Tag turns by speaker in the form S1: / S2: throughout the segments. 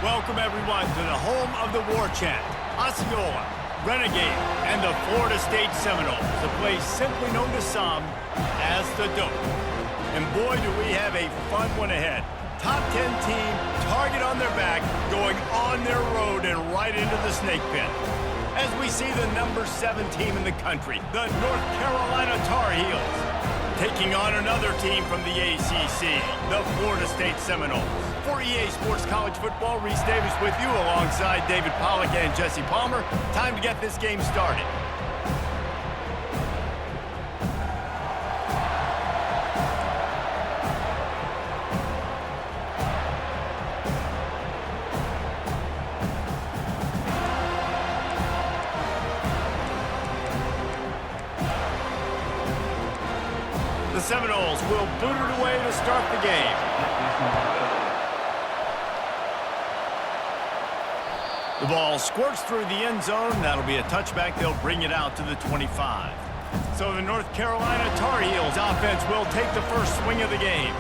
S1: Welcome, everyone, to the home of the War Chant, Osceola, Renegade, and the Florida State Seminoles, a place simply known to some as the Dope. And boy, do we have a fun one ahead. Top 10 team, target on their back, going on their road and right into the snake pit. As we see the number 7 team in the country, the North Carolina Tar Heels, taking on another team from the ACC, the Florida State Seminoles. For EA Sports College Football, Reese Davis with you alongside David Pollack and Jesse Palmer. Time to get this game started. The Seminoles will boot it away to start the game. The ball squirts through the end zone. That'll be a touchback. They'll bring it out to the 25. So the North Carolina Tar Heels offense will take the first swing of the game.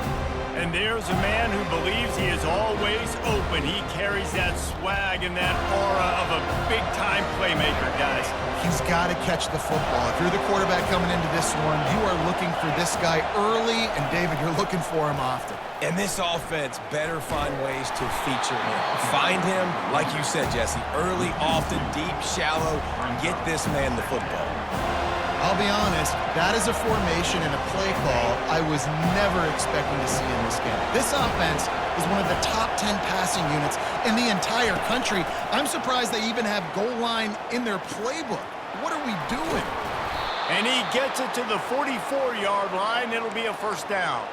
S1: And there's a man who believes he is always open. He carries that swag and that aura of a big-time playmaker, guys.
S2: He's got to catch the football. If you're the quarterback coming into this one, you are looking for this guy early, and David, you're looking for him often.
S3: And this offense better find ways to feature him. Find him, like you said, Jesse, early, often, deep, shallow, and get this man the football.
S2: I'll be honest, that is a formation and a play call I was never expecting to see in this game. This offense is one of the top 10 passing units in the entire country. I'm surprised they even have goal line in their playbook. What are we doing?
S1: And he gets it to the 44-yard line. It'll be a first down.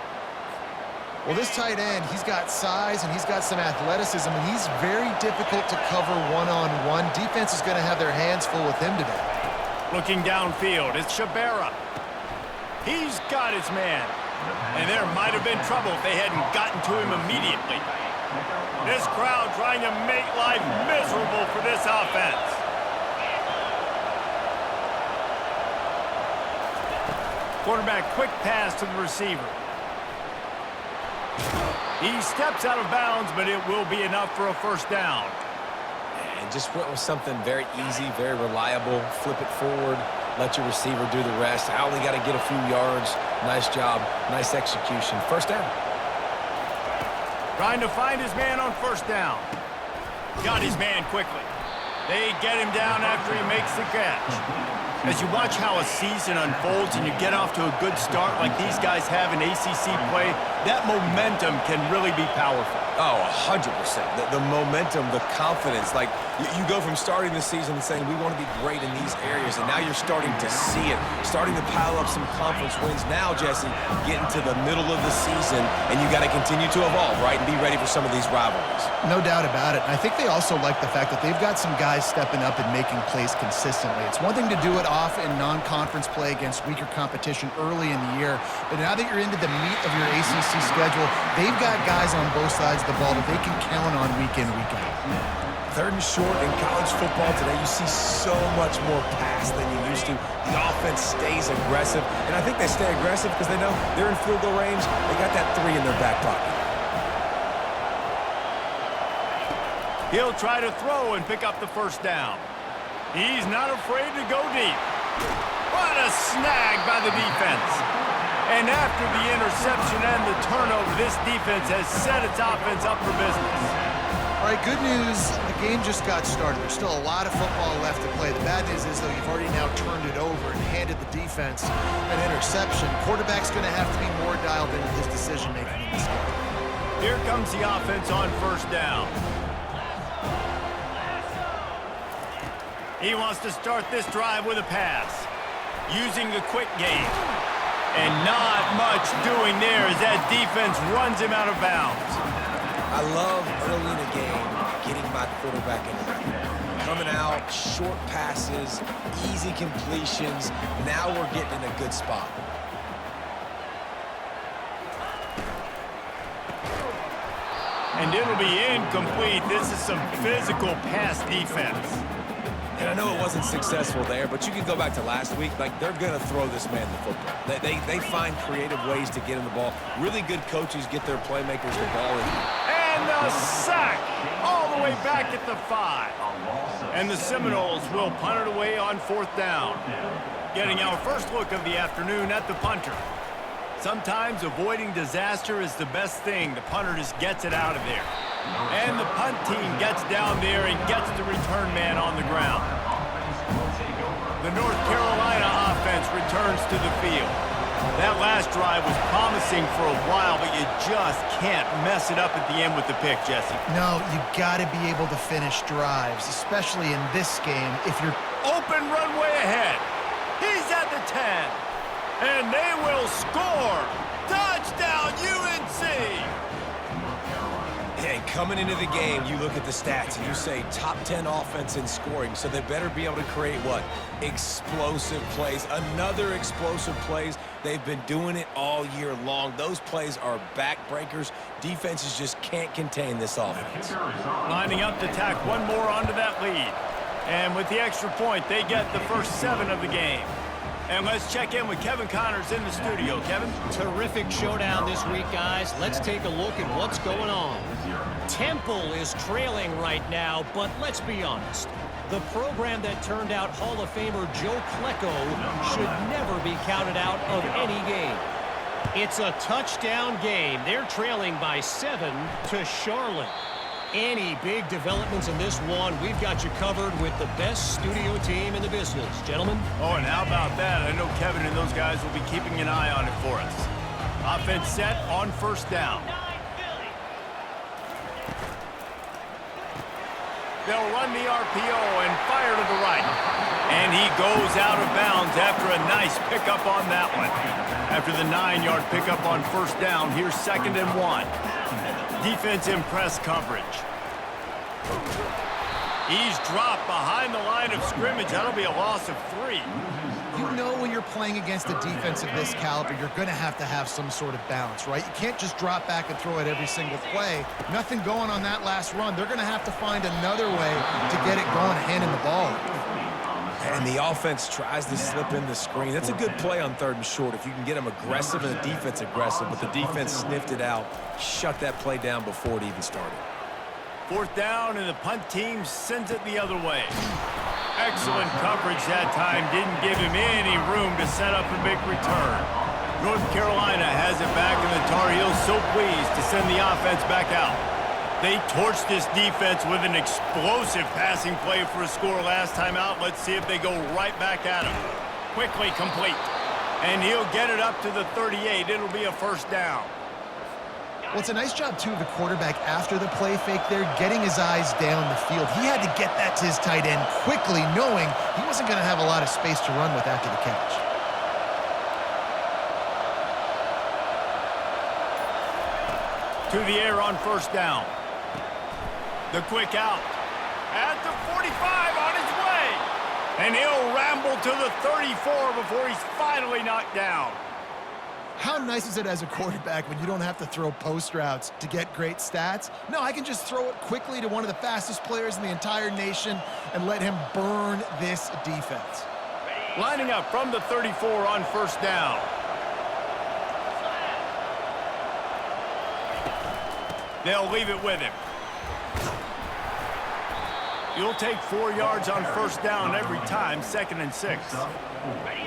S2: Well, this tight end, he's got size and he's got some athleticism, and he's very difficult to cover one-on-one. Defense is going to have their hands full with him today.
S1: Looking downfield, it's Shabera. He's got his man. And there might have been trouble if they hadn't gotten to him immediately. This crowd trying to make life miserable for this offense. Quarterback quick pass to the receiver. He steps out of bounds, but it will be enough for a first down.
S3: And just went with something very easy, very reliable. Flip it forward, let your receiver do the rest. I only got to get a few yards. Nice job, nice execution. First down.
S1: Trying to find his man on first down. Got his man quickly. They get him down after he makes the catch. As you watch how a season unfolds and you get off to a good start like these guys have in ACC play, that momentum can really be powerful.
S3: Oh, 100%. The momentum, the confidence. Like, you go from starting the season and saying, we want to be great in these areas, and now you're starting to see it, starting to pile up some conference wins. Now, Jesse, getting to the middle of the season, and you got to continue to evolve, right, and be ready for some of these rivalries.
S2: No doubt about it. I think they also like the fact that they've got some guys stepping up and making plays consistently. It's one thing to do it off in non-conference play against weaker competition early in the year, but now that you're into the meat of your ACC schedule, they've got guys on both sides of the ball that they can count on week in, week out.
S3: Third and short in college football today, you see so much more pass than you used to. The offense stays aggressive, and I think they stay aggressive because they know they're in field goal range. They got that 3 in their back pocket.
S1: He'll try to throw and pick up the first down. He's not afraid to go deep. What a snag by the defense. And after the interception and the turnover, this defense has set its offense up for business.
S2: All right, good news. The game just got started. There's still a lot of football left to play. The bad news is, though, you've already now turned it over and handed the defense an interception. Quarterback's going to have to be more dialed into his decision-making in this game.
S1: Here comes the offense on first down. He wants to start this drive with a pass, using the quick game. And not much doing there as that defense runs him out of bounds.
S3: I love early in the game getting my quarterback in the game. Coming out, short passes, easy completions. Now we're getting in a good spot.
S1: And it'll be incomplete. This is some physical pass defense.
S3: And I know it wasn't successful there, but you can go back to last week. Like, they're going to throw this man the football. They find creative ways to get him the ball. Really good coaches get their playmakers the ball.
S1: And the sack all the way back at the 5. And the Seminoles will punt it away on 4th down. Getting our first look of the afternoon at the punter. Sometimes avoiding disaster is the best thing. The punter just gets it out of there. And the punt team gets down there and gets the return man on the ground. The North Carolina offense returns to the field. That last drive was promising for a while, but you just can't mess it up at the end with the pick, Jesse.
S2: No, you got to be able to finish drives, especially in this game. If you're
S1: open runway ahead, he's at the 10, and they will score. Touchdown, UNC!
S3: And coming into the game, you look at the stats and you say top 10 offense in scoring, so they better be able to create what? Explosive plays. Another explosive plays. They've been doing it all year long. Those plays are backbreakers. Defenses just can't contain this offense.
S1: Lining up to tack one more onto that lead. And with the extra point, they get the first 7 of the game. And let's check in with Kevin Connors in the studio. Kevin?
S4: Terrific showdown this week, guys. Let's take a look at what's going on. Temple is trailing right now, but let's be honest. The program that turned out Hall of Famer Joe Klecko should never be counted out of any game. It's a touchdown game. They're trailing by 7 to Charlotte. Any big developments in this one, we've got you covered with the best studio team in the business. Gentlemen?
S1: Oh, and how about that? I know Kevin and those guys will be keeping an eye on it for us. Offense set on 1st down. They'll run the RPO and fire to the right. And he goes out of bounds after a nice pickup on that one. After the 9-yard pickup on 1st down, here's 2nd and 1. Defense in press coverage. He's dropped behind the line of scrimmage. That'll be a loss of 3.
S2: You know when you're playing against a defense of this caliber, you're going to have some sort of balance, right? You can't just drop back and throw it every single play. Nothing going on that last run. They're going to have to find another way to get it going, handing the ball.
S3: And the offense tries to slip in the screen. That's a good play on 3rd and short if you can get them aggressive and the defense aggressive, but the defense sniffed it out, shut that play down before it even started.
S1: 4th down, and the punt team sends it the other way. Excellent coverage that time. Didn't give him any room to set up a big return. North Carolina has it back, and the Tar Heels so pleased to send the offense back out. They torched this defense with an explosive passing play for a score last time out. Let's see if they go right back at him. Quickly complete. And he'll get it up to the 38. It'll be a 1st down.
S2: Well, it's a nice job, too, of the quarterback after the play fake there, getting his eyes down the field. He had to get that to his tight end quickly, knowing he wasn't going to have a lot of space to run with after the catch.
S1: To the air on 1st down. The quick out. At the 45 on his way. And he'll ramble to the 34 before he's finally knocked down.
S2: How nice is it as a quarterback when you don't have to throw post routes to get great stats? No, I can just throw it quickly to one of the fastest players in the entire nation and let him burn this defense.
S1: Lining up from the 34 on 1st down. They'll leave it with him. You'll take 4 yards on 1st down every time, 2nd and 6.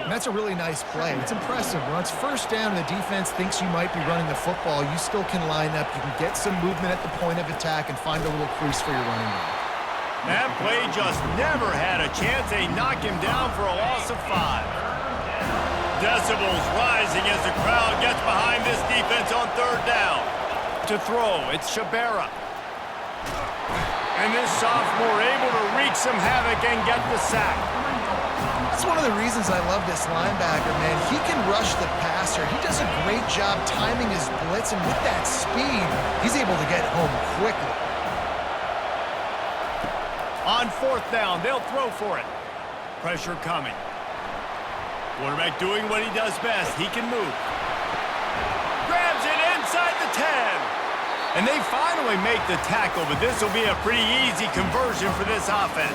S2: And that's a really nice play. It's impressive. When it's 1st down and the defense thinks you might be running the football, you still can line up. You can get some movement at the point of attack and find a little crease for your running back.
S1: That play just never had a chance. They knock him down for a loss of 5. Decibels rising as the crowd gets behind this defense on 3rd down. To throw, it's Shabera. And this sophomore able to wreak some havoc and get the sack.
S2: That's one of the reasons I love this linebacker, man. He can rush the passer. He does a great job timing his blitz, and with that speed, he's able to get home quickly.
S1: On 4th down, they'll throw for it. Pressure coming. Quarterback doing what he does best. He can move. Grabs it inside the 10. And they finally make the tackle, but this will be a pretty easy conversion for this offense.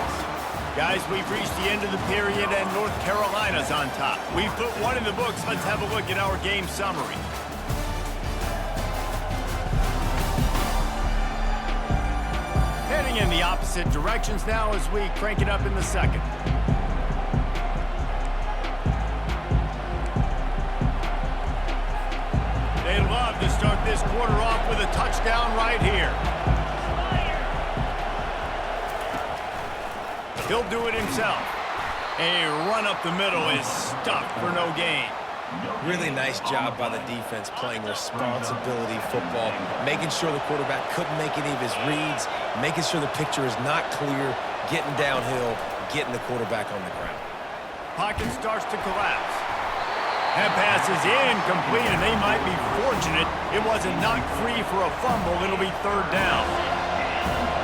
S1: Guys, we've reached the end of the period, and North Carolina's on top. We've put one in the books. Let's have a look at our game summary. Heading Going in the opposite directions now as we crank it up in the second. They love to start this quarter off with a touchdown right here. He'll do it himself. A run up the middle is stuffed for no gain.
S3: Really nice job by the defense playing responsibility football, making sure the quarterback couldn't make any of his reads, making sure the picture is not clear, getting downhill, getting the quarterback on the ground.
S1: Pocket starts to collapse. That pass is incomplete, and they might be fortunate it wasn't knocked free for a fumble. It'll be third down.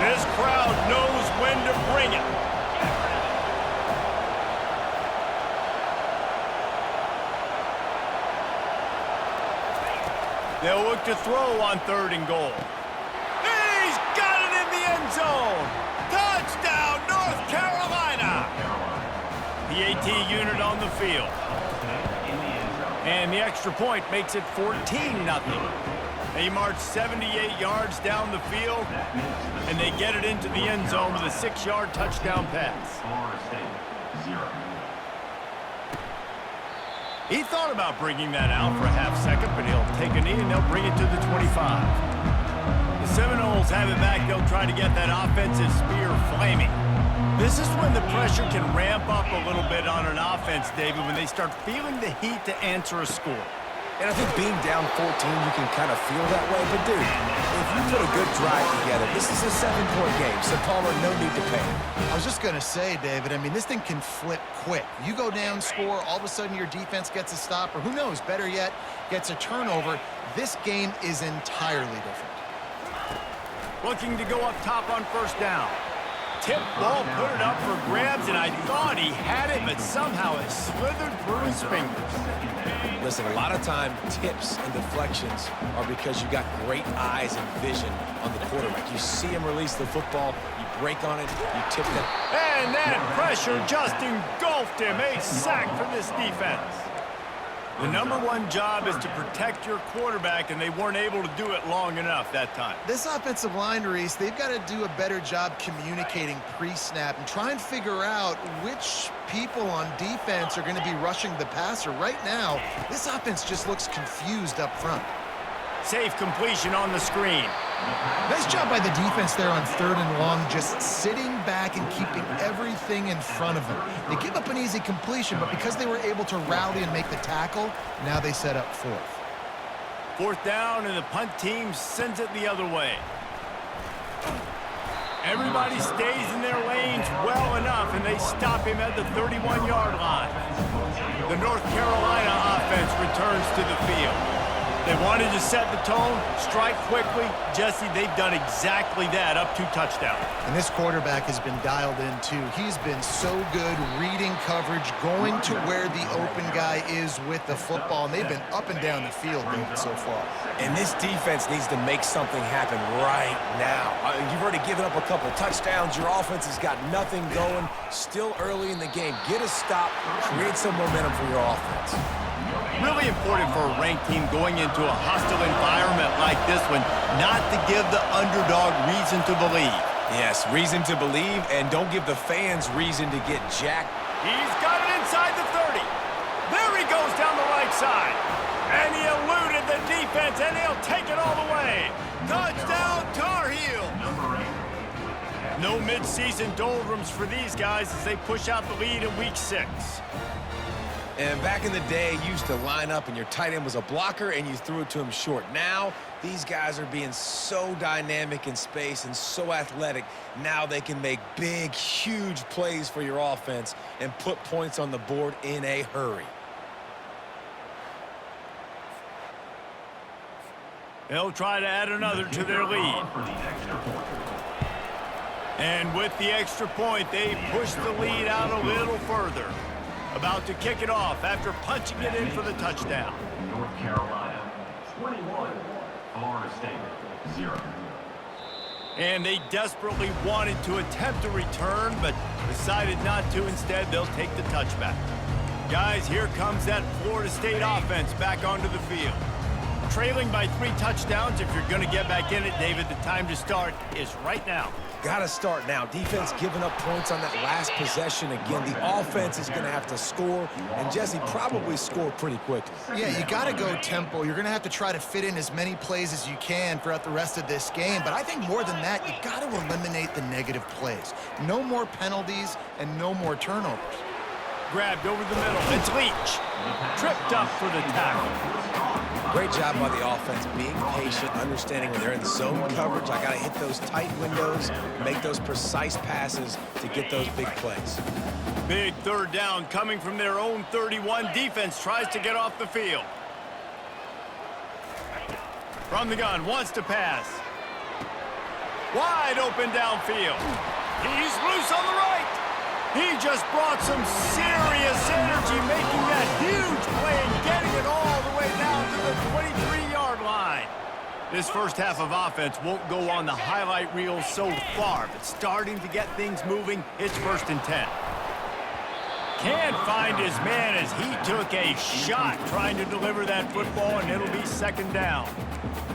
S1: This crowd knows when to bring it. They'll look to throw on 3rd and goal. He's got it in the end zone. Touchdown, North Carolina. The AT unit on the field. And the extra point makes it 14-0. They march 78 yards down the field, and they get it into the end zone with a 6-yard touchdown pass. He thought about bringing that out for a half second, but he'll take a knee and they'll bring it to the 25. The Seminoles have it back. They'll try to get that offensive spear flaming. This is when the pressure can ramp up a little bit on an offense, David, when they start feeling the heat to answer a score.
S3: And I think being down 14, you can kind of feel that way. But, dude, if you put a good drive together, this is a 7-point game. So, Palmer, no need to panic.
S2: I was just going to say, David, I mean, this thing can flip quick. You go down, score, all of a sudden your defense gets a stop, or who knows, better yet, gets a turnover. This game is entirely different.
S1: Looking to go up top on 1st down. Tip ball, put it up for grabs, and I thought he had it, but somehow it slithered through his fingers.
S3: Listen, a lot of time, tips and deflections are because you got great eyes and vision on the quarterback. You see him release the football, you break on it, you tip it.
S1: And that pressure just engulfed him. A sack for this defense. The #1 job is to protect your quarterback, and they weren't able to do it long enough that time.
S2: This offensive line, Reese, they've got to do a better job communicating pre-snap and try and figure out which people on defense are going to be rushing the passer. Right now, this offense just looks confused up front.
S1: Safe completion on the screen.
S2: Nice job by the defense there on 3rd and long, just sitting back and keeping everything in front of them. They give up an easy completion, but because they were able to rally and make the tackle, now they set up 4th.
S1: 4th down, and the punt team sends it the other way. Everybody stays in their lanes well enough, and they stop him at the 31-yard line. The North Carolina offense returns to the field. They wanted to set the tone, strike quickly. Jesse, they've done exactly that, up 2 touchdowns.
S2: And this quarterback has been dialed in, too. He's been so good reading coverage, going to where the open guy is with the football, and they've been up and down the field, David, so far.
S3: And this defense needs to make something happen right now. You've already given up a couple touchdowns. Your offense has got nothing going. Still early in the game. Get a stop. Create some momentum for your offense.
S1: Really important for a ranked team going into a hostile environment like this one, not to give the underdog reason to believe.
S3: Yes, reason to believe, and don't give the fans reason to get jacked.
S1: He's got it inside the 30. There he goes down the right side. And he eluded the defense, and he'll take it all the way. Touchdown, Tar Heels. No mid-season doldrums for these guys as they push out the lead in Week 6.
S3: And back in the day, you used to line up and your tight end was a blocker and you threw it to him short. Now, these guys are being so dynamic in space and so athletic. Now they can make big, huge plays for your offense and put points on the board in a hurry.
S1: They'll try to add another to their lead. And with the extra point, they push the lead out a little further. About to kick it off after punching it in for the touchdown.
S5: North Carolina, 21. Florida State, 0.
S1: And they desperately wanted to attempt a return, but decided not to. Instead, they'll take the touchback. Guys, here comes that Florida State offense back onto the field. Trailing by 3 touchdowns. If you're going to get back in it, David, the time to start is right now.
S3: Got to start now. Defense giving up points on that last possession again. The offense is going to have to score, and Jesse probably score pretty quickly.
S2: Yeah, you got to go tempo. You're going to have to try to fit in as many plays as you can throughout the rest of this game. But I think more than that, you got to eliminate the negative plays. No more penalties and no more turnovers.
S1: Grabbed over the middle. It's Leach. Tripped up for the tackle.
S3: Great job by the offense, being patient, understanding when they're in zone coverage, I got to hit those tight windows, make those precise passes to get those big plays.
S1: Big third down coming from their own 31. Defense tries to get off the field. From the gun, wants to pass. Wide open downfield. He's loose on the right. He just brought some serious energy, making that huge play and getting it all the way down to the 23-yard line. This first half of offense won't go on the highlight reel so far, but starting to get things moving. It's 1st and 10. Can't find his man as he took a shot trying to deliver that football, and it'll be 2nd down.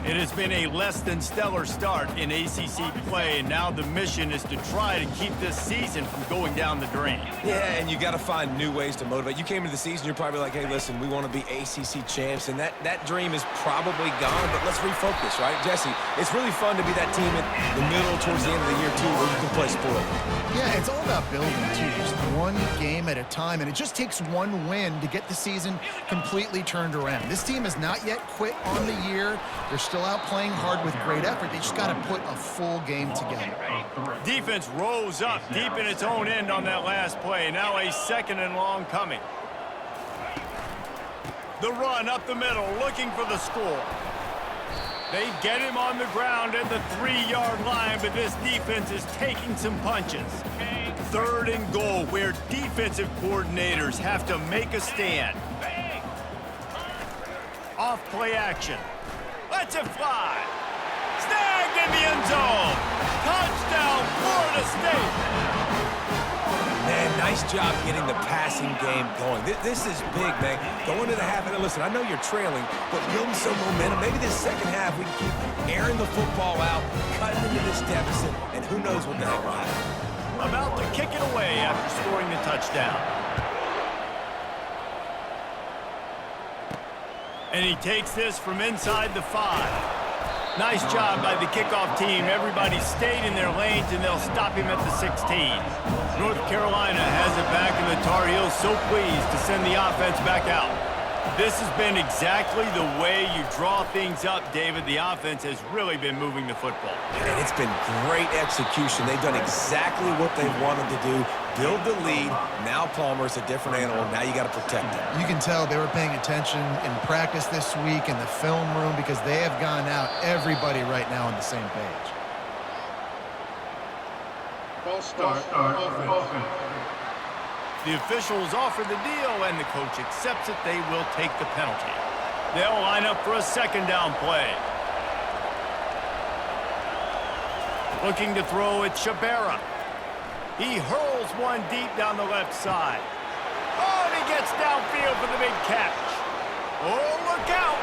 S1: It has been a less than stellar start in ACC play, and now the mission is to try to keep this season from going down the drain.
S3: Yeah, and you got to find new ways to motivate. You came into the season, you're probably like, hey, listen, we want to be ACC champs, and that dream is probably gone, but let's refocus, right? Jesse, it's really fun to be that team in the middle towards the end of the year, too, where you can play sport.
S2: Yeah, it's all about building, too. Just one game at a time, and it just takes one win to get the season completely turned around. This team has not yet quit on the year. They're still out playing hard with great effort. They just got to put a full game together.
S1: Defense rose up deep in its own end on that last play. Now a 2nd and long coming. The run up the middle, looking for the score. They get him on the ground at the 3-yard line, but this defense is taking some punches. 3rd and goal, where defensive coordinators have to make a stand. Off play action. Lets it fly. Snagged in the end zone. Touchdown, Florida State.
S3: Man, nice job getting the passing game going. This is big, man. Going to the half, and listen, I know you're trailing, but building some momentum. Maybe this second half we can keep airing the football out, cutting into this deficit, and who knows what the heck will happen.
S1: About to kick it away after scoring the touchdown. And he takes this from inside the 5. Nice job by the kickoff team. Everybody stayed in their lanes, and they'll stop him at the 16. North Carolina has it back, and the Tar Heels so pleased to send the offense back out. This has been exactly the way you draw things up, David. The offense has really been moving the football.
S3: And it's been great execution. They've done exactly what they wanted to do. Build the lead. Now Palmer's a different animal. Now you got to protect him.
S2: You can tell they were paying attention in practice this week in the film room because they have gone out, everybody right now on the same page.
S5: False start. Offense.
S1: The officials offer the deal, and the coach accepts it. They will take the penalty. They'll line up for a 2nd down play. Looking to throw it, Shabera. He hurls one deep down the left side. Oh, and he gets downfield for the big catch. Oh, look out.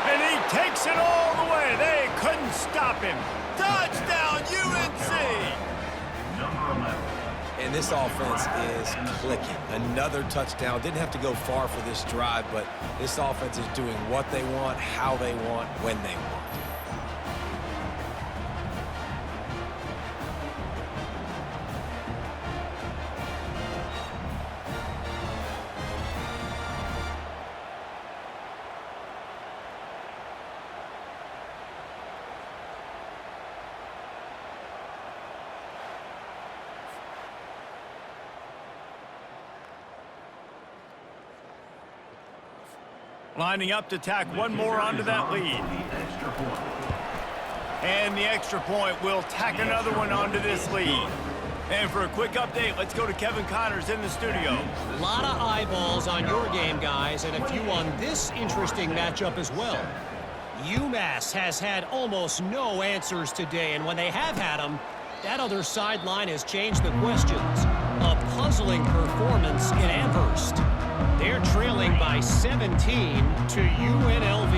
S1: And he takes it all the way. They couldn't stop him. Touchdown, UNC.
S5: Number 11.
S3: And this offense is clicking. Another touchdown. Didn't have to go far for this drive, but this offense is doing what they want, how they want, when they want.
S1: Lining up to tack one more onto that lead. And the extra point will tack another one onto this lead. And for a quick update, let's go to Kevin Connors in the studio.
S4: A lot of eyeballs on your game, guys, and a few on this interesting matchup as well. UMass has had almost no answers today, and when they have had them, that other sideline has changed the questions. A puzzling performance in Amherst. They're trailing by 17 to UNLV.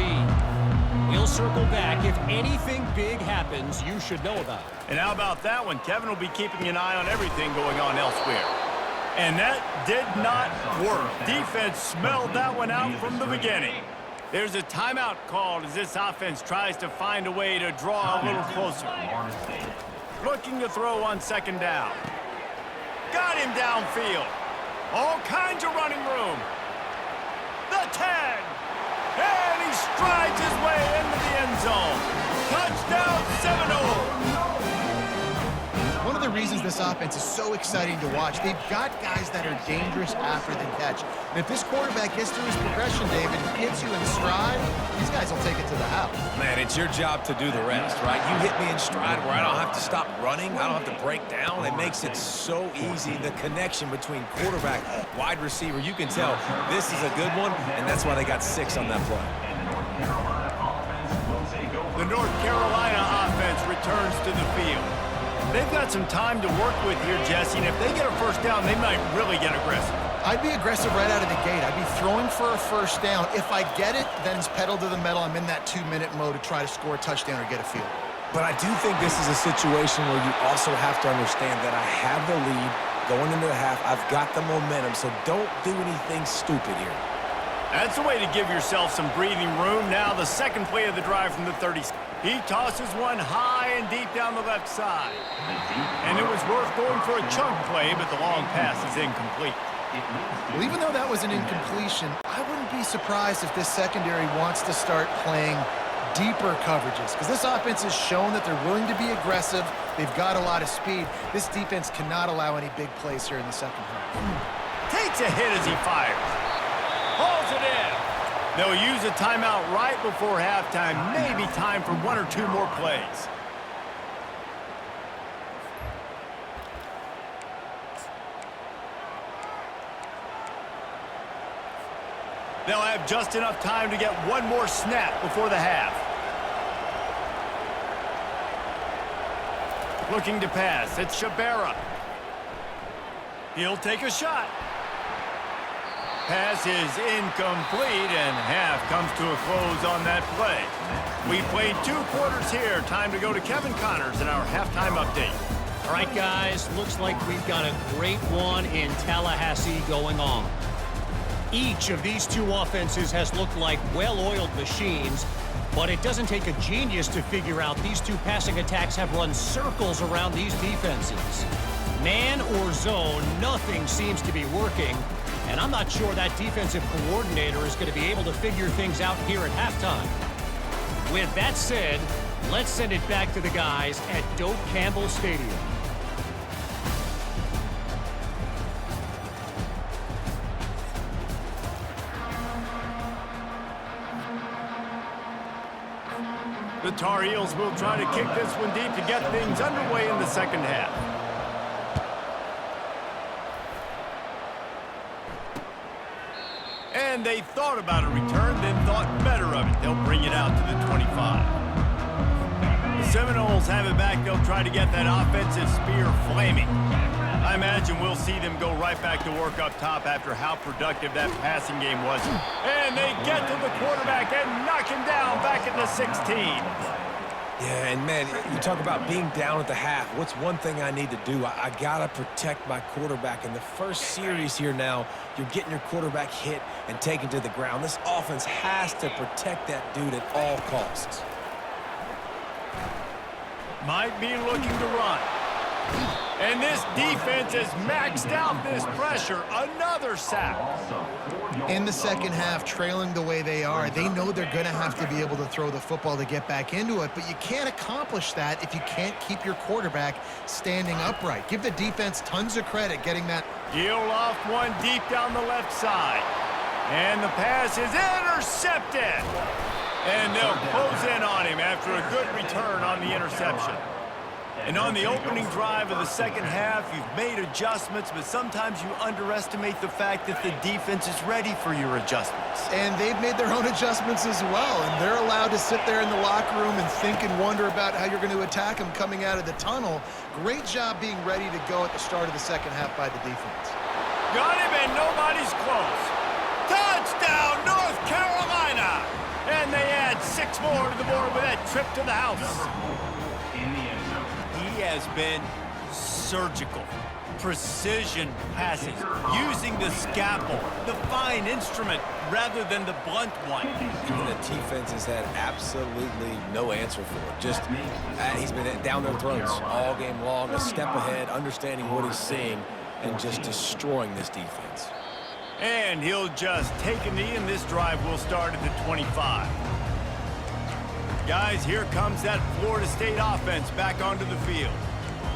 S4: We'll circle back if anything big happens you should know about.
S1: And how about that one? Kevin will be keeping an eye on everything going on elsewhere. And that did not work. Defense smelled that one out from the beginning. There's a timeout called as this offense tries to find a way to draw a little closer. Looking to throw on second down. Got him downfield. All kinds of running room. The 10. And he strides his way into the end zone. Touchdown Seminoles.
S2: One of the reasons this offense is so exciting to watch, they've got guys that are dangerous after the catch. And if this quarterback gets through his progression, David, gets you in stride, these guys will take it to the house.
S3: Man, it's your job to do the rest, right? You hit me in stride where I don't have to stop running. I don't have to break down. It makes it so easy. The connection between quarterback, wide receiver, you can tell this is a good one, and that's why they got 6 on that play.
S1: The North Carolina offense returns to the field. They've got some time to work with here, Jesse, and if they get a first down, they might really get aggressive.
S2: I'd be aggressive right out of the gate. I'd be throwing for a first down. If I get it, then it's pedal to the metal. I'm in that 2-minute mode to try to score a touchdown or get a field.
S3: But I do think this is a situation where you also have to understand that I have the lead going into the half. I've got the momentum, so don't do anything stupid here.
S1: That's a way to give yourself some breathing room. Now the second play of the drive from the 30. He tosses one high and deep down the left side. And it was worth going for a chunk play, but the long pass is incomplete.
S2: Well, even though that was an incompletion, I wouldn't be surprised if this secondary wants to start playing deeper coverages, because this offense has shown that they're willing to be aggressive. They've got a lot of speed. This defense cannot allow any big plays here in the second half.
S1: Takes a hit as he fires. Hauls it in. They'll use a timeout right before halftime. Maybe time for 1 or 2 more plays. They'll have just enough time to get 1 more snap before the half. Looking to pass. It's Shabera. He'll take a shot. Pass is incomplete, and half comes to a close on that play. We played 2 quarters here. Time to go to Kevin Connors in our halftime update.
S4: All right, guys, looks like we've got a great one in Tallahassee going on. Each of these 2 offenses has looked like well-oiled machines, but it doesn't take a genius to figure out these 2 passing attacks have run circles around these defenses. Man or zone, nothing seems to be working. And I'm not sure that defensive coordinator is going to be able to figure things out here at halftime. With that said, let's send it back to the guys at Doak Campbell Stadium.
S1: The Tar Heels will try to kick this one deep to get things underway in the second half. And they thought about a return, then thought better of it. They'll bring it out to the 25. The Seminoles have it back. They'll try to get that offensive spear flaming. I imagine we'll see them go right back to work up top after how productive that passing game was. And they get to the quarterback and knock him down back at the 16.
S3: Yeah, and man, you talk about being down at the half. What's one thing I need to do? I got to protect my quarterback. In the first series here now, you're getting your quarterback hit and taken to the ground. This offense has to protect that dude at all costs.
S1: Might be looking to run. And this defense has maxed out this pressure. Another sack.
S2: In the second half, trailing the way they are, they know they're going to have to be able to throw the football to get back into it, but you can't accomplish that if you can't keep your quarterback standing upright. Give the defense tons of credit getting that.
S1: Heel off one deep down the left side. And the pass is intercepted. And they'll close in on him after a good return on the interception. And on the opening drive of the second half, you've made adjustments, but sometimes you underestimate the fact that the defense is ready for your adjustments.
S2: And they've made their own adjustments as well, and they're allowed to sit there in the locker room and think and wonder about how you're going to attack them coming out of the tunnel. Great job being ready to go at the start of the second half by the defense.
S1: Got him, and nobody's close. Touchdown, North Carolina! And they add 6 more to the board with that trip to the house.
S5: In the end zone.
S1: He has been surgical. Precision passes, using the scalpel, the fine instrument, rather than the blunt one.
S3: And the defense has had absolutely no answer for it. Just, he's been down their throats all game long, a step ahead, understanding what he's seeing, and just destroying this defense.
S1: And he'll just take a knee, and this drive will start at the 25. Guys, here comes that Florida State offense back onto the field.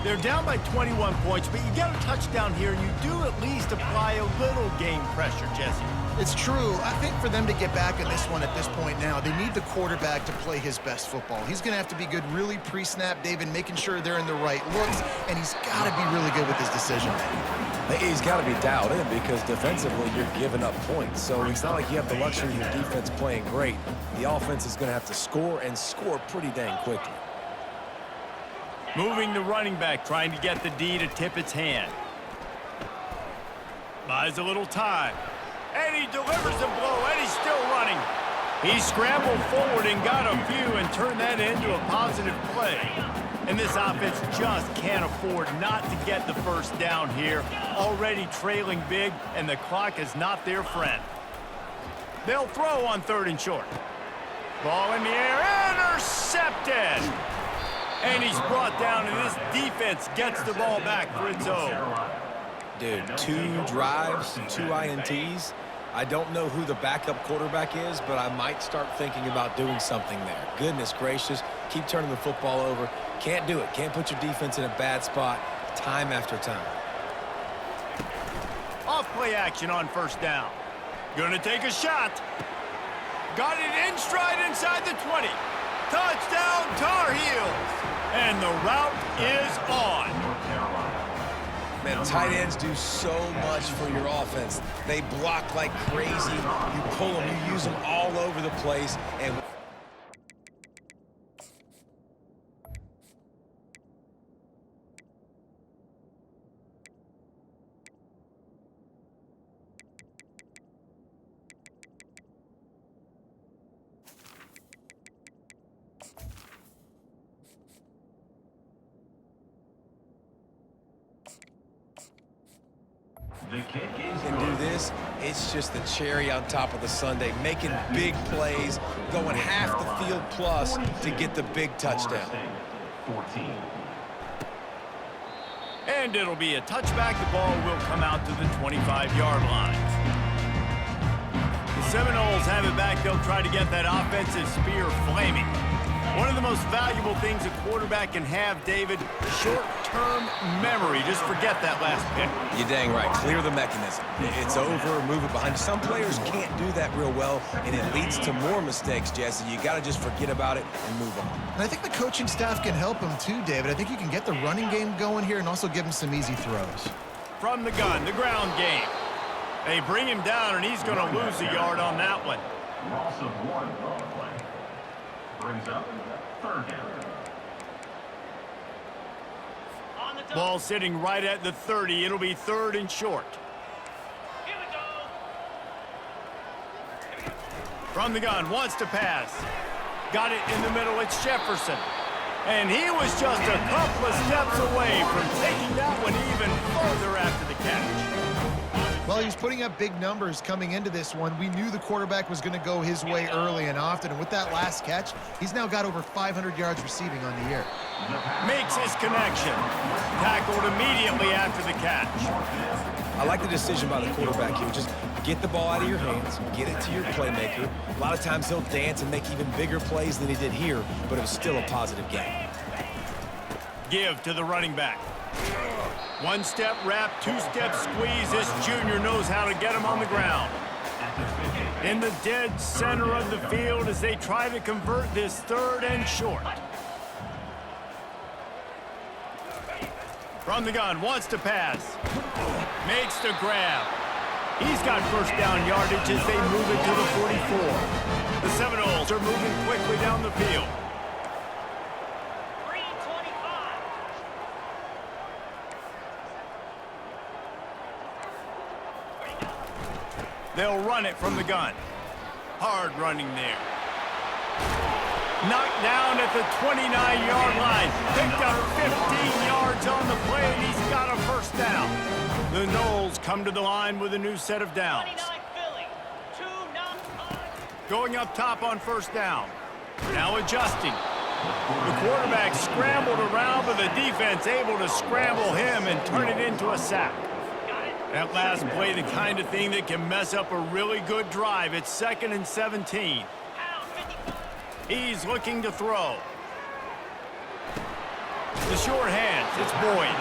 S1: They're down by 21 points, but you get a touchdown here, and you do at least apply a little game pressure, Jesse.
S2: It's true. I think for them to get back in this one at this point now, they need the quarterback to play his best football. He's going to have to be good really pre-snap, David, making sure they're in the right looks, and he's got to be really good with his decision-making.
S3: He's got to be dialed in because defensively you're giving up points. So it's not like you have the luxury of your defense playing great. The offense is going to have to score and score pretty dang quickly.
S1: Moving the running back, trying to get the D to tip its hand. Buys a little time. And he delivers a blow, and he's still running. He scrambled forward and got a few and turned that into a positive play. And this offense just can't afford not to get the first down here. Already trailing big, and the clock is not their friend. They'll throw on 3rd and short. Ball in the air, intercepted! And he's brought down, and this defense gets the ball back for its own.
S3: Dude, 2 drives, 2 INTs. I don't know who the backup quarterback is, but I might start thinking about doing something there. Goodness gracious, keep turning the football over. Can't do it. Can't put your defense in a bad spot time after time.
S1: Off play action on 1st down. Gonna take a shot. Got it in stride inside the 20. Touchdown, Tar Heels. And the route is on.
S3: Man, tight ends do so much for your offense. They block like crazy. You pull them, you use them all over the place. And
S5: The kick is
S3: can do this, it's just the cherry on top of the sundae, making big plays, going half the field plus to get the big touchdown.
S5: 14.
S1: And it'll be a touchback. The ball will come out to the 25-yard line. The Seminoles have it back. They'll try to get that offensive spear flaming. One of the most valuable things a quarterback can have, David, short-term memory. Just forget that last pick.
S3: You're dang right. Clear the mechanism. It's over, move it behind. Some players can't do that real well, and it leads to more mistakes, Jesse. You got to just forget about it and move on.
S2: And I think the coaching staff can help him too, David. I think you can get the running game going here and also give him some easy throws.
S1: From the gun, the ground game. They bring him down, and he's going to lose a yard on that one.
S5: Loss of 1 on the play. Brings up 3rd down.
S1: Ball sitting right at the 30. It'll be 3rd and short. From the gun, wants to pass. Got it in the middle, it's Jefferson. And he was just a couple of steps away from taking that one even further after the catch.
S2: Well, he was putting up big numbers coming into this one. We knew the quarterback was going to go his way early and often, and with that last catch, he's now got over 500 yards receiving on the year.
S1: Makes his connection. Tackled immediately after the catch.
S3: I like the decision by the quarterback here. Just get the ball out of your hands, get it to your playmaker. A lot of times he'll dance and make even bigger plays than he did here, but it was still a positive game.
S1: Give to the running back. 1-step wrap, 2-step squeeze. This junior knows how to get him on the ground. In the dead center of the field as they try to convert this 3rd and short. From the gun, wants to pass. Makes the grab. He's got 1st down yardage as they move it to the 44. The Seminoles are moving quickly down the field. They'll run it from the gun. Hard running there. Knocked down at the 29-yard line. Picked up 15 yards on the play, and he's got a first down. The Noles come to the line with a new set of downs. Going up top on first down. Now adjusting. The quarterback scrambled around, but the defense able to scramble him and turn it into a sack. That last play, the kind of thing that can mess up a really good drive. It's 2nd and 17. He's looking to throw. The short hands, it's Boyd.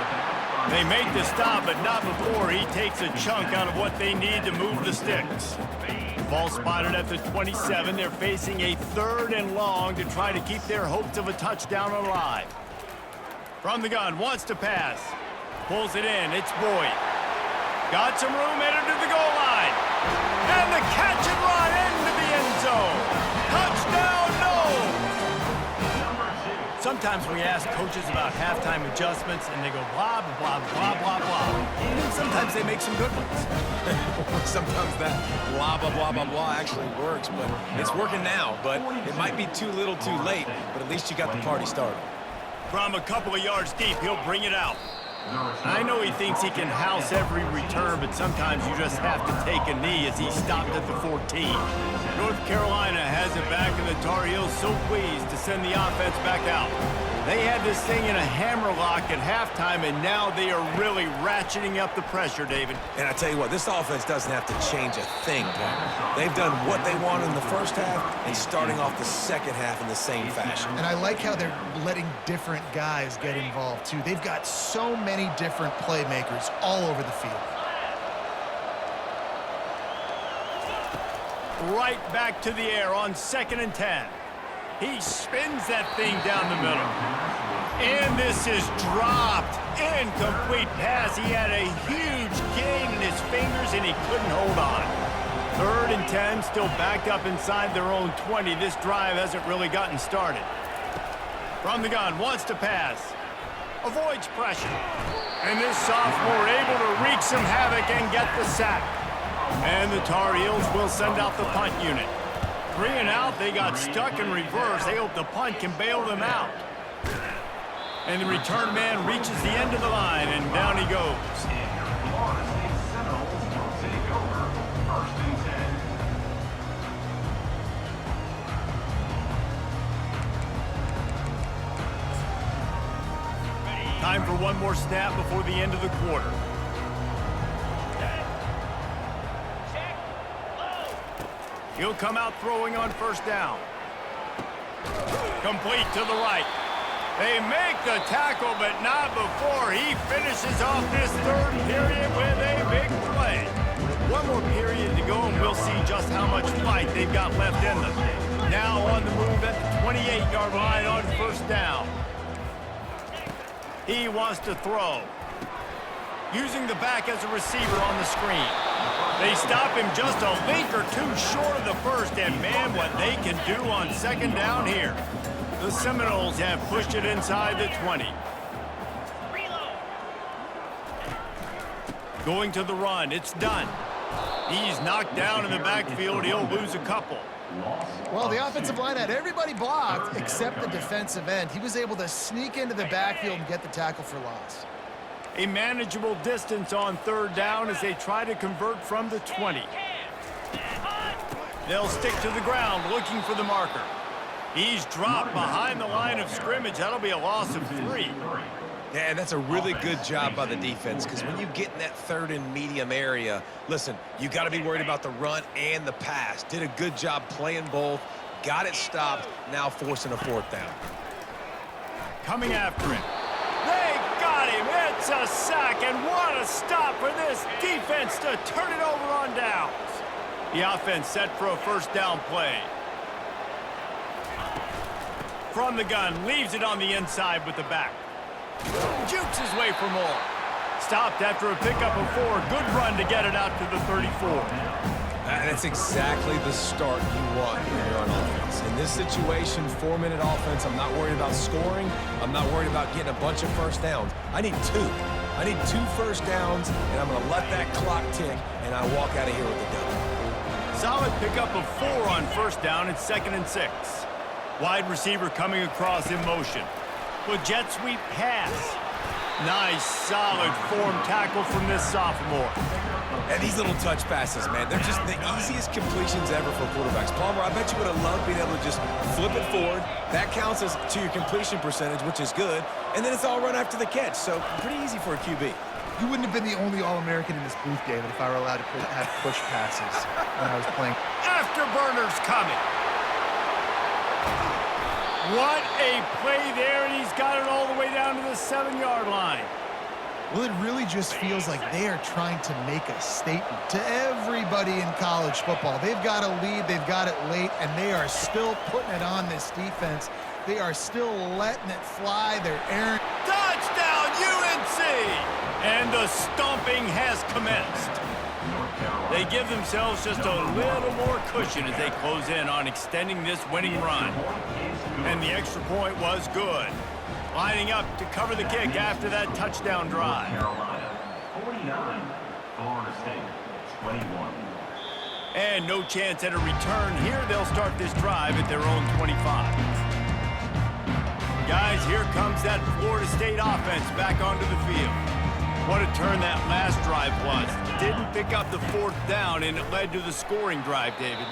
S1: They make the stop, but not before he takes a chunk out of what they need to move the sticks. Ball spotted at the 27. They're facing a 3rd and long to try to keep their hopes of a touchdown alive. From the gun, wants to pass. Pulls it in, it's Boyd. Got some room, headed to the goal line. And the catch and run into the end zone. Touchdown, Noles! Sometimes we ask coaches about halftime adjustments, and they go blah, blah, blah, blah, blah. And then sometimes they make some good ones.
S3: Sometimes that blah, blah, blah, blah, blah actually works, but it's working now. But it might be too little too late, but at least you got the party started.
S1: From a couple of yards deep, he'll bring it out. I know he thinks he can house every return, but sometimes you just have to take a knee as he stopped at the 14. North Carolina has it back, and the Tar Heels so pleased to send the offense back out. They had this thing in a hammerlock at halftime, and now they are really ratcheting up the pressure, David.
S3: And I tell you what, this offense doesn't have to change a thing, Pat. They've done what they wanted in the first half and starting off the second half in the same fashion.
S2: And I like how they're letting different guys get involved, too. They've got so many different playmakers all over the field.
S1: Right back to the air on 2nd and 10. He spins that thing down the middle. And this is dropped. Incomplete pass. He had a huge gain in his fingers, and he couldn't hold on. 3rd and 10, still backed up inside their own 20. This drive hasn't really gotten started. From the gun, wants to pass. Avoids pressure. And this sophomore able to wreak some havoc and get the sack. And the Tar Heels will send out the punt unit. 3 and out, they got stuck in reverse. They hope the punt can bail them out. And the return man reaches the end of the line, and down he goes. Time for one more snap before the end of the quarter. He'll come out throwing on first down. Complete to the right. They make the tackle, but not before he finishes off this 3rd period with a big play. One more period to go, and we'll see just how much fight they've got left in them. Now on the move at the 28-yard line on first down. He wants to throw. Using the back as a receiver on the screen. They stop him just a link or two short of the first, and man, what they can do on 2nd down here. The Seminoles have pushed it inside the 20. Going to the run, it's done. He's knocked down in the backfield, he'll lose a couple.
S2: Well, the offensive line had everybody blocked except the defensive end. He was able to sneak into the backfield and get the tackle for loss.
S1: A manageable distance on 3rd down as they try to convert from the 20. They'll stick to the ground looking for the marker. He's dropped behind the line of scrimmage. That'll be a loss of 3.
S3: Yeah, and that's a really good job by the defense, because when you get in that 3rd and medium area, listen, you got to be worried about the run and the pass. Did a good job playing both, got it stopped, now forcing a 4th down.
S1: Coming after him. They got him. It's a sack, and what a stop for this defense to turn it over on downs. The offense set for a first down play. From the gun, leaves it on the inside with the back. Jukes his way for more. Stopped after a pickup of 4. Good run to get it out to the 34.
S3: That's exactly the start you want when you're on offense. In this situation, 4-minute offense, I'm not worried about scoring. I'm not worried about getting a bunch of first downs. I need 2. I need 2 first downs, and I'm going to let that clock tick, and I walk out of here with the W.
S1: Solid pickup of 4 on first down. It's 2nd and 6. Wide receiver coming across in motion. With jet sweep pass. Nice, solid form tackle from this sophomore.
S3: And these little touch passes, man, they're just the easiest completions ever for quarterbacks. Palmer, I bet you would have loved being able to just flip it forward. That counts as to your completion percentage, which is good. And then it's all run after the catch, so pretty easy for a QB.
S2: You wouldn't have been the only All-American in this booth, David, if I were allowed to have push passes when I was playing.
S1: Afterburners coming. What a play there, and he's got it all the way down to the 7-yard line.
S2: Well, it really just feels like they are trying to make a statement to everybody in college football. They've got a lead, they've got it late, and they are still putting it on this defense. They are still letting it fly. They're airing.
S1: Touchdown, UNC! And the stomping has commenced. They give themselves just a little more cushion as they close in on extending this winning run. And the extra point was good. Lining up to cover the kick after that touchdown drive.
S5: Carolina, 49. Florida State, 21.
S1: And no chance at a return here. They'll start this drive at their own 25. Guys, here comes that Florida State offense back onto the field. What a turn that last drive was. Didn't pick up the 4th down, and it led to the scoring drive, David.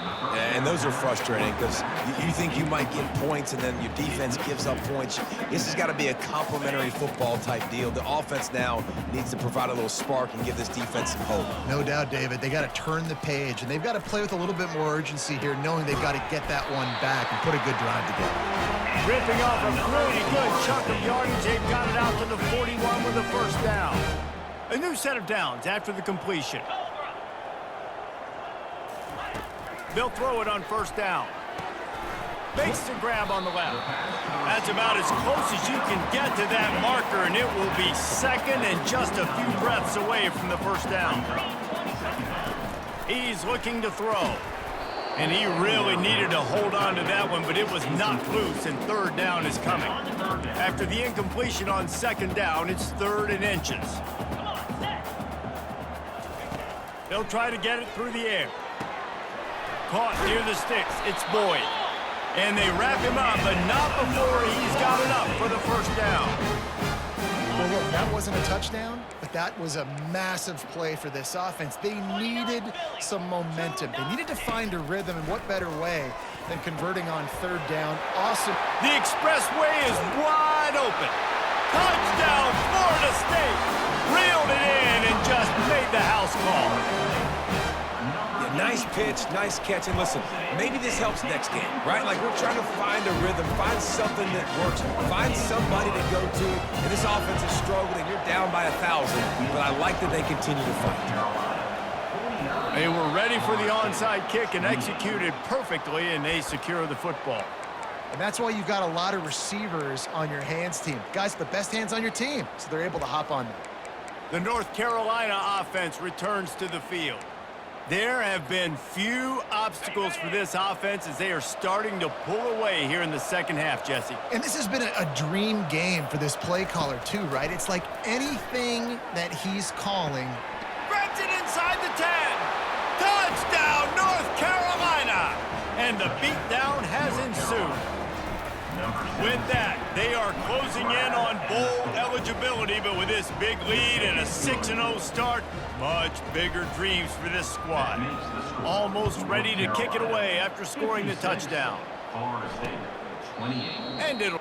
S3: And those are frustrating because you think you might get points and then your defense gives up points. This has got to be a complementary football type deal. The offense now needs to provide a little spark and give this defense some hope.
S2: No doubt, David. They got to turn the page, and they've got to play with a little bit more urgency here, knowing they've got to get that one back and put a good drive together.
S1: Ripping off a pretty good chunk of yardage. They've got it out to the 41 with the 1st down. A new set of downs after the completion. They'll throw it on 1st down. Makes the grab on the left. That's about as close as you can get to that marker, and it will be 2nd and just a few breaths away from the 1st down. He's looking to throw. And he really needed to hold on to that one, but it was knocked loose, and 3rd down is coming. After the incompletion on 2nd down, it's 3rd and inches. They'll try to get it through the air. Caught near the sticks. It's Boyd. And they wrap him up, but not before he's got it up for the 1st down.
S2: Well, look, that wasn't a touchdown, but that was a massive play for this offense. They needed some momentum. They needed to find a rhythm, and what better way than converting on 3rd down. Awesome.
S1: The expressway is wide open. Touchdown, Florida State. Reeled it in and just made the house call.
S3: Yeah, nice pitch, nice catch. And listen, maybe this helps next game, right? Like we're trying to find a rhythm, find something that works, find somebody to go to. And this offense is struggling. You're down by 1,000, but I like that they continue to fight.
S1: They were ready for the onside kick and executed perfectly, and they secure the football.
S2: And that's why you've got a lot of receivers on your hands team. Guys, the best hands on your team, so they're able to hop on them.
S1: The North Carolina offense returns to the field. There have been few obstacles for this offense as they are starting to pull away here in the 2nd half, Jesse.
S2: And this has been a dream game for this play caller too, right? It's like anything that he's calling.
S1: Grabs it inside the 10. Touchdown, North Carolina! And the beatdown has ensued. With that, they are closing in on bowl eligibility, but with this big lead and a 6-0 start, much bigger dreams for this squad. Almost ready to kick it away after scoring the touchdown.
S5: Florida State, 28.
S1: And it'll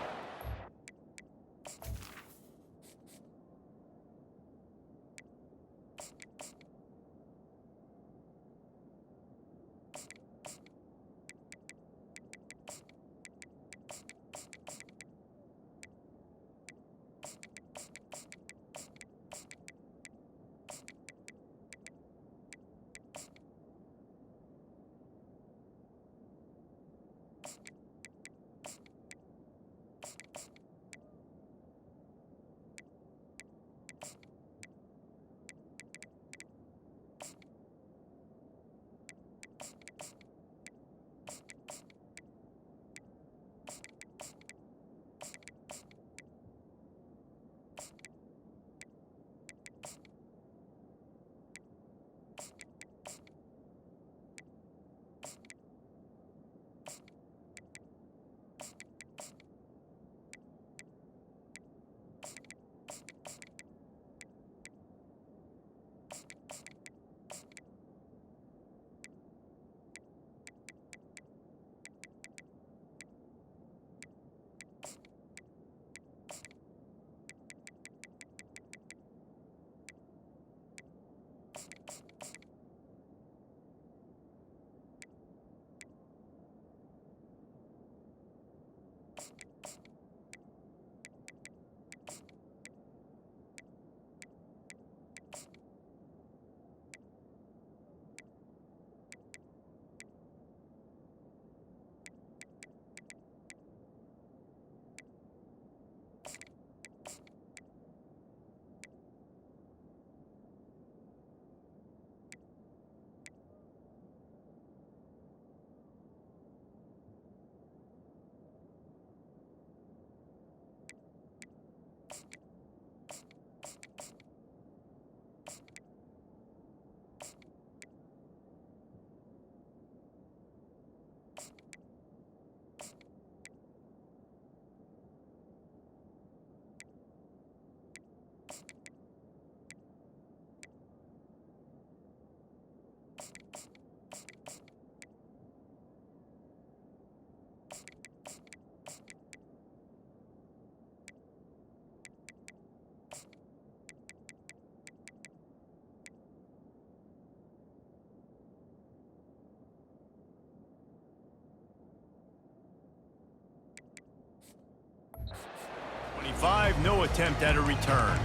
S1: 5, no attempt at a return.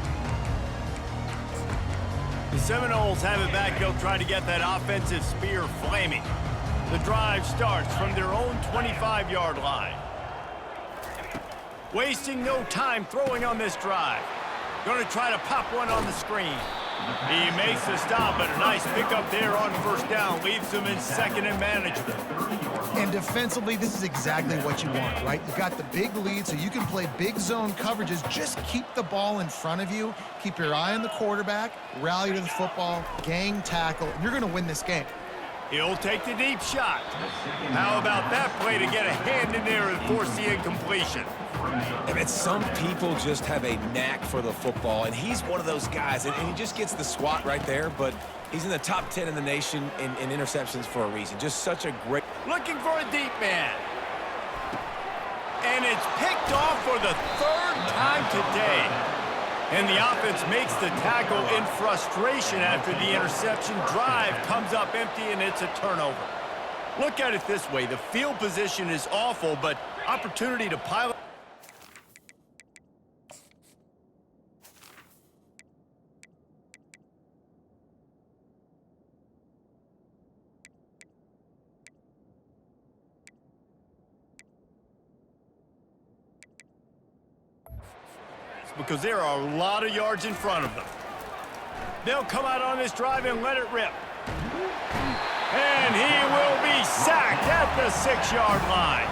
S1: The Seminoles have it back. They'll try to get that offensive spear flaming. The drive starts from their own 25-yard line. Wasting no time throwing on this drive. Going to try to pop one on the screen. He makes the stop, but a nice pickup there on first down. Leaves them in second and manageable.
S2: And defensively, this is exactly what you want, right? You've got the big lead, so you can play big zone coverages. Just keep the ball in front of you. Keep your eye on the quarterback. Rally to the football. Gang tackle. And you're going to win this game.
S1: He'll take the deep shot. How about that play to get a hand in there and force the incompletion?
S3: And some people just have a knack for the football, and he's one of those guys, and he just gets the swat right there, but he's in the top 10 in the nation in interceptions for a reason. Just such a great...
S1: Looking for a deep man. And it's picked off for the third time today. And the offense makes the tackle in frustration after the interception. Drive comes up empty, and it's a turnover. Look at it this way. The field position is awful, but opportunity to pile up. Because there are a lot of yards in front of them. They'll come out on this drive and let it rip. And he will be sacked at the 6-yard line.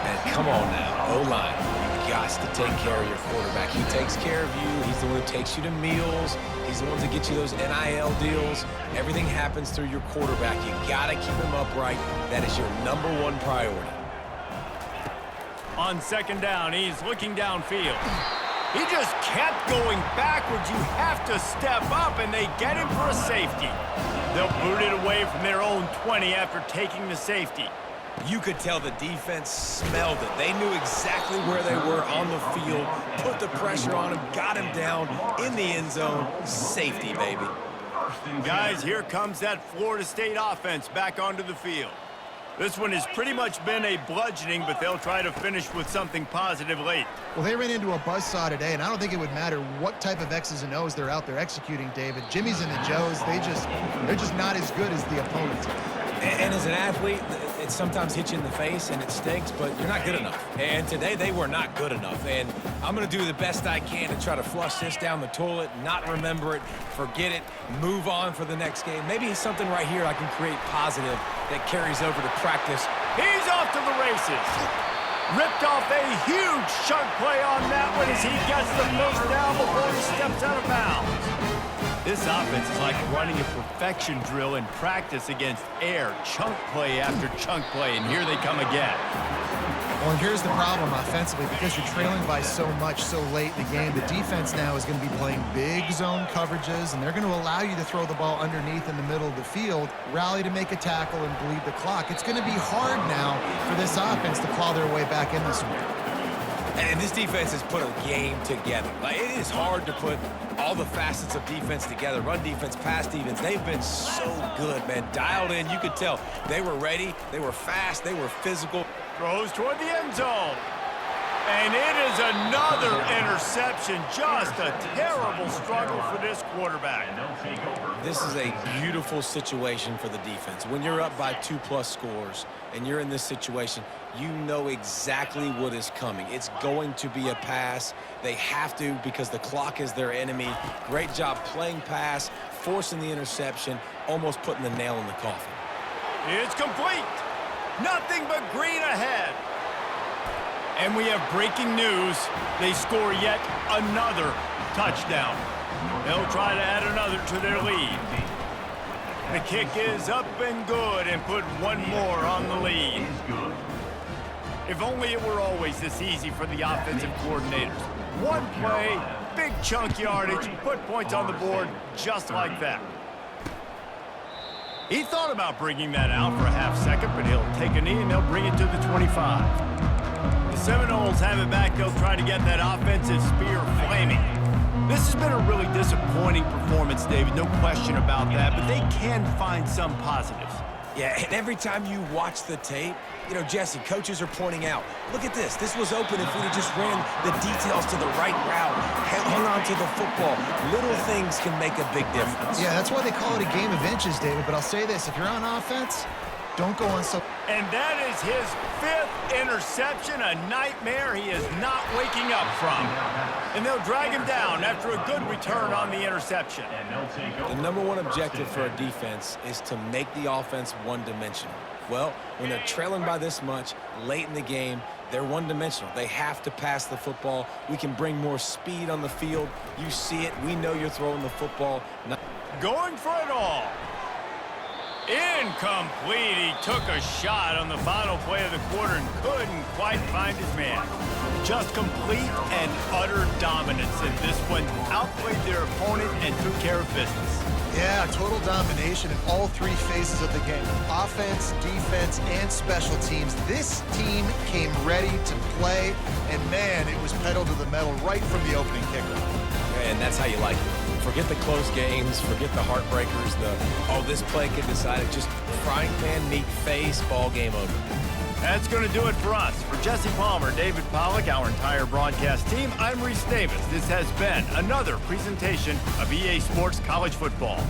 S3: And come on now, O-line. You've got to take care of your quarterback. He takes care of you. He's the one who takes you to meals. He's the one that gets you those NIL deals. Everything happens through your quarterback. You got to keep him upright. That is your #1 priority.
S1: On second down, he's looking downfield. He just kept going backwards. You have to step up, and they get him for a safety. They'll boot it away from their own 20 after taking the safety.
S3: You could tell the defense smelled it. They knew exactly where they were on the field, put the pressure on him, got him down in the end zone. Safety, baby.
S1: Guys, here comes that Florida State offense back onto the field. This one has pretty much been a bludgeoning, but they'll try to finish with something positive late.
S2: Well, they ran into a buzzsaw today, and I don't think it would matter what type of X's and O's they're out there executing, David. Jimmy's and the Joes, they're just not as good as the opponents.
S3: And as an athlete, it sometimes hits you in the face and it stinks, but you're not good enough. And today they were not good enough. And I'm going to do the best I can to try to flush this down the toilet, not remember it, forget it, move on for the next game. Maybe it's something right here I can create positive that carries over to practice.
S1: He's off to the races. Ripped off a huge chunk play on that one as he gets the first down before he steps out of bounds. This offense is like running a perfection drill in practice against air. Chunk play after chunk play, and here they come again.
S2: Well, and here's the problem offensively. Because you're trailing by so much so late in the game, the defense now is going to be playing big zone coverages, and they're going to allow you to throw the ball underneath in the middle of the field, rally to make a tackle, and bleed the clock. It's going to be hard now for this offense to claw their way back in this one.
S3: And this defense has put a game together. Like, it is hard to put all the facets of defense together. Run defense, pass defense. They've been so good, man. Dialed in. You could tell they were ready. They were fast. They were physical.
S1: Throws toward the end zone. And it is another interception. Just a terrible struggle for this quarterback.
S3: This is a beautiful situation for the defense. When you're up by 2+ scores and you're in this situation, you know exactly what is coming. It's going to be a pass. They have to because the clock is their enemy. Great job playing pass, forcing the interception, almost putting the nail in the coffin.
S1: It's complete. Nothing but green ahead. And we have breaking news. They score yet another touchdown. They'll try to add another to their lead. The kick is up and good and put one more on the lead. If only it were always this easy for the offensive coordinators. One play, big chunk yardage, put points on the board just like that. He thought about bringing that out for a half second, but he'll take a knee and they'll bring it to the 25. The Seminoles have it back. They'll try to get that offensive spear flaming. This has been a really disappointing performance, David. No question about that, but they can find some positives.
S3: Yeah, and every time you watch the tape, you know, Jesse, coaches are pointing out, look at this. This was open if we'd have just ran the details to the right route, hung on to the football. Little things can make a big difference.
S2: Yeah, that's why they call it a game of inches, David. But I'll say this, if you're on offense, don't go on so...
S1: And that is his 5th interception, a nightmare he is not waking up from. And they'll drag him down after a good return on the interception.
S3: The number one objective for a defense is to make the offense one-dimensional. Well, when they're trailing by this much late in the game, they're one-dimensional. They have to pass the football. We can bring more speed on the field. You see it. We know you're throwing the football.
S1: Going for it all. Incomplete. He took a shot on the final play of the quarter and couldn't quite find his man. Just complete and utter dominance in this one. Outplayed their opponent and took care of business.
S2: Yeah, total domination in all 3 phases of the game. Offense, defense, and special teams. This team came ready to play, and man, it was pedal to the metal right from the opening kickoff.
S3: And that's how you like it. Forget the close games, forget the heartbreakers, this play can decide it. Just frying pan meat face, ball game over.
S1: That's going to do it for us. For Jesse Palmer, David Pollack, our entire broadcast team, I'm Reese Davis. This has been another presentation of EA Sports College Football.